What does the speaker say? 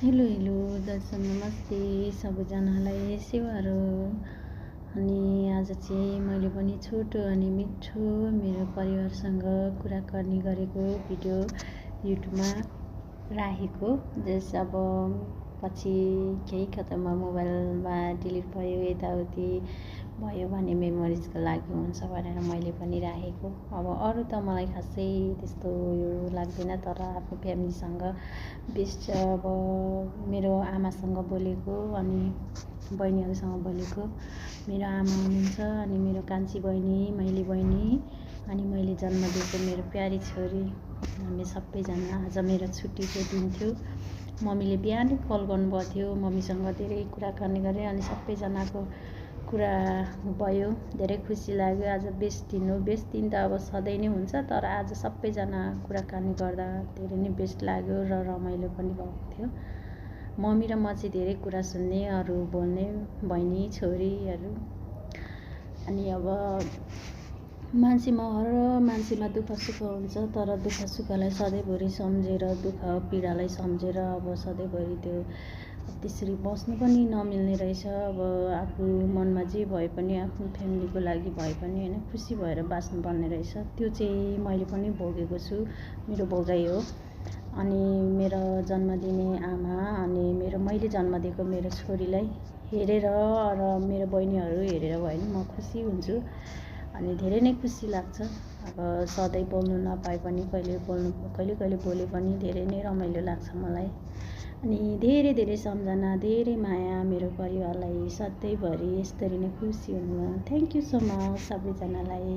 Hello hello दर्शक नमस्ते सबैजनालाई सेवारो। अनि आज चाहिँ मैले पनि छोटो अनि मिठो मेरो परिवारसँग कुराकानी गरेको भिडियो युट्युबमा राखेको। जस अब पछि केही खतमा मोबाइलमा डिलिट भयो यताउति भयो भने मेमोरिजको लागि हुन्छ भनेर मैले पनि राखेको। अब अरू त मलाई खासै त्यस्तो यो लाग्दैन, तर आफ्नो फ्यामिलीसँग बेस्ट अब मेरो आमासँग बोलेको अनि बहिनीहरूसँग बोलेको। मेरो आमा हुनुहुन्छ अनि मेरो कान्छी बहिनी, माइली बहिनी अनि मैले जन्म दिएको मेरो प्यारी छोरी। हामी सबैजना आज मेरो छुट्टीको दिन थियो। मम्मीले बिहानै कल गर्नुभएको थियो, मम्मीसँग धेरै कुराकानी गरेँ अनि सबैजनाको कुरा भयो। धेरै खुसी लाग्यो। आज बेस्ट दिन हो। बेस्ट दिन त अब सधैँ नै हुन्छ, तर आज सबैजना कुराकानी गर्दा धेरै नै बेस्ट लाग्यो र रमाइलो पनि भएको थियो। मम्मी र म चाहिँ धेरै कुरा सुन्ने, अरू बोल्ने, बहिनी छोरीहरू। अनि अब मान्छेमा दुःख सुख हुन्छ, तर दुःख सुखलाई सधैँभरि सम्झेर, दुःख पीडालाई सम्झेर अब सधैँभरि त्यो त्यसरी बस्नु पनि नमिल्ने रहेछ। अब आफू मनमा जे भए पनि आफ्नो फ्यामिलीको लागि भए पनि होइन, खुसी भएर बाँच्नुपर्ने रहेछ। त्यो चाहिँ मैले पनि भोगेको छु, मेरो भोगाइ हो। अनि मेरो जन्म दिने आमा अनि मैले जन्म दिएको मेरो छोरीलाई हेरेर र मेरो बहिनीहरू हेरेर भयो भने म खुसी हुन्छु अनि धेरै नै खुसी लाग्छ। अब सधैँ बोल्नु नपाए पनि कहिले बोले पनि धेरै नै रमाइलो लाग्छ मलाई। अनि धेरै धेरै सम्झना, धेरै माया मेरो परिवारलाई सधैँभरि यसरी नै खुसी हुनु। थ्याङ्क यू सो मच सबैजनालाई।